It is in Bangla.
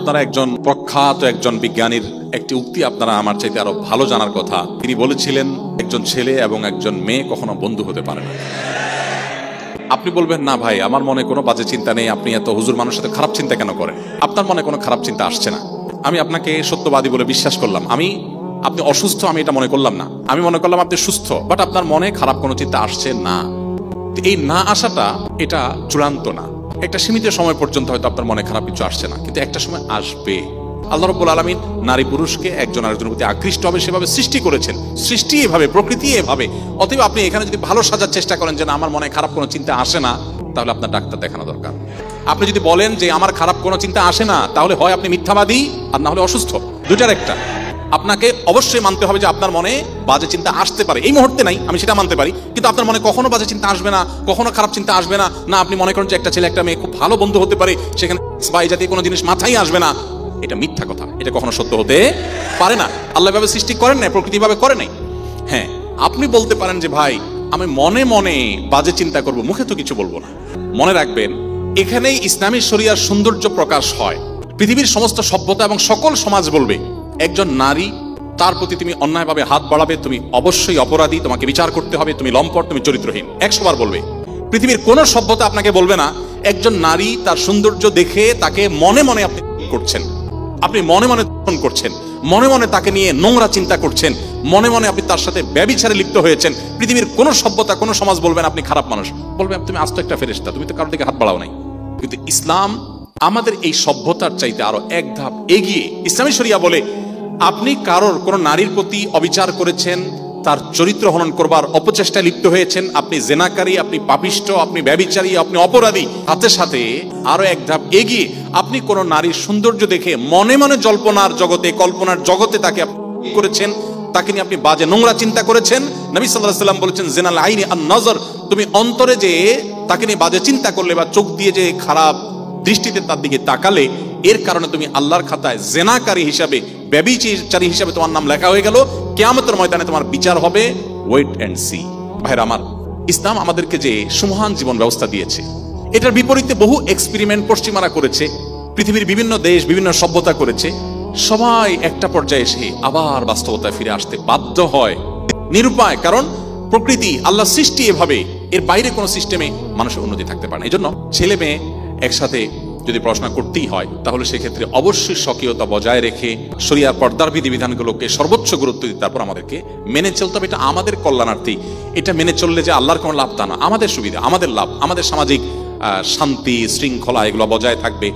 আপনারা একজন প্রখ্যাত একজন বিজ্ঞানীর একটি উক্তি আপনারা আমার চাইতে আরো ভালো জানার কথা। তিনি বলেছিলেন, একজন ছেলে এবং একজন মেয়ে কখনো বন্ধু হতে পারে না। আপনি বলবেন, না ভাই, আমার মনে কোনো বাজে চিন্তা নেই, আপনি এত হুজুর মানুষের সাথে খারাপ চিন্তা কেন করেন? আপনার মনে কোনো খারাপ চিন্তা আসছে না। আমি আপনাকে সত্যবাদী বলে বিশ্বাস করলাম। আপনি অসুস্থ আমি এটা মনে করলাম না, আমি মনে করলাম আপনি সুস্থ, বাট আপনার মনে খারাপ কোনো চিন্তা আসছে না। এই না আসাটা এটা চূড়ান্ত না। একটা সীমিত সময় পর্যন্ত হয়তো আপনার মনে খারাপ কিছু আসছে না, কিন্তু একটা সময় আসবে। আল্লাহ রাব্বুল আলামিন নারী পুরুষকে একজন আরেকজনের প্রতি আকৃষ্ট হবে সেভাবে সৃষ্টি করেছেন। সৃষ্টি এভাবে, প্রকৃতি এভাবে। অতএব আপনি এখানে যদি ভালো সাজার চেষ্টা করেন যে না আমার মনে খারাপ কোনো চিন্তা আসে না, তাহলে আপনার ডাক্তার দেখানো দরকার। আপনি যদি বলেন যে আমার খারাপ কোনো চিন্তা আসে না, তাহলে হয় আপনি মিথ্যাবাদী আর না হলে অসুস্থ, দুটার একটা। আপনাকে অবশ্যই মানতে হবে যে আপনার মনে বাজে চিন্তা আসতে পারে, এই মুহূর্তে নাই, আমি সেটা মানতে পারি, কিন্তু আপনার মনে কখনো বাজে চিন্তা আসবে না, কখনো খারাপ চিন্তা আসবে না। না আপনি মনে করেন যে একটা ছেলে একটা মেয়ে খুব ভালো বন্ধু হতে পারে, সেখানে বা এই জাতীয় কোনো জিনিস মাথায় আসবে না, এটা মিথ্যা কথা, এটা কখনো সত্য হতে পারে না। আল্লাহ ভাবে সৃষ্টি করেন নাই, প্রকৃতি ভাবে করে নাই। হ্যাঁ, আপনি বলতে পারেন যে ভাই আমি মনে মনে বাজে চিন্তা করব, মুখে তো কিছু বলবো না। মনে রাখবেন, এখানেই ইসলামী শরিয়ার সৌন্দর্য প্রকাশ হয়। পৃথিবীর সমস্ত সভ্যতা এবং সকল সমাজ বলবে একজন নারী, তার প্রতি তুমি অন্যায়ভাবে হাত বাড়াবে, তুমি অবশ্যই অপরাধী, তোমাকে বিচার করতে হবে, তুমি লম্পট, তুমি চরিত্রহীন, 100 বার বলবে। পৃথিবীর কোন সভ্যতা আপনাকে বলবে না একজন নারী তার সৌন্দর্য দেখে তাকে মনে মনে আপনি করছেন, আপনি মনে মনে করছেন, মনে মনে তাকে নিয়ে নোংরা চিন্তা করছেন, মনে মনে আপনি তার সাথে ব্যভিচারে লিপ্ত হয়েছেন। পৃথিবীর কোন সভ্যতা, কোন সমাজ বলবেন আপনি খারাপ মানুষ, বলবে তুমি আস্ত একটা ফেরেশতা, তুমি তো কারোর দিকে হাত বাড়াও নাই। কিন্তু ইসলাম আমাদের এই সভ্যতার চাইতে আরো এক ধাপ এগিয়ে। ইসলামী শরিয়া বলে আপনি কারোর কোন নারীর প্রতি অবিচার করেছেন, তার চরিত্র হনন করবার অপচেষ্টায় লিপ্ত হয়েছেন, আপনি জেনাকারী, আপনি পাপিষ্ট, আপনি ব্যভিচারী, আপনি অপরাধী। সাথে সাথে আরো এক ধাপ এগিয়ে আপনি কোন নারীর সৌন্দর্য দেখে মনে মনে জল্পনার জগতে, কল্পনার জগতে তাকে করেছেন, তাকে নিয়ে আপনি বাজে নোংরা চিন্তা করেছেন। নবী সাল্লাল্লাহু আলাইহি ওয়াসাল্লাম বলেছেন জিনাল আইনি আন নজর, তুমি অন্তরে যে তাকে নিয়ে বাজে চিন্তা করলে বা চোখ দিয়ে যে খারাপ দৃষ্টিতে তার দিকে তাকালে, এর কারণে তুমি আল্লাহর খাতায় জেনাকারী হিসাবে, ব্যভিচারী হিসাবে তোমার নাম লেখা হয়ে গেল। কিয়ামতের ময়দানে তোমার বিচার হবে। Wait and see. ভাইরা আমার, ইসলাম আমাদেরকে যে সুমহান জীবন ব্যবস্থা দিয়েছে, এটার বিপরীতে বহু এক্সপেরিমেন্ট পশ্চিমারা করেছে, পৃথিবীর বিভিন্ন দেশ বিভিন্ন সভ্যতা করেছে। সবাই একটা পর্যায়ে এসে আবার বাস্তবতায় ফিরে আসতে বাধ্য হয়, নিরুপায়। কারণ প্রকৃতি, আল্লাহ সৃষ্টি এভাবে, এর বাইরে কোনো সিস্টেমে মানুষের উন্নতি থাকতে পারে না। এই জন্য ছেলে মেয়ে একসাথে যদি পড়াশোনা করতেই হয়, তাহলে সেক্ষেত্রে অবশ্যই স্বকীয়তা বজায় রেখে শরিয়ার পর্দার বিধিবিধানগুলোকে সর্বোচ্চ গুরুত্ব দিতে তারপর আমাদেরকে মেনে চলতে হবে। এটা আমাদের কল্যাণার্থী। এটা মেনে চললে যে আল্লাহর কোনো লাভ তা না, আমাদের সুবিধা, আমাদের লাভ, আমাদের সামাজিক শান্তি শৃঙ্খলা এগুলো বজায় থাকবে।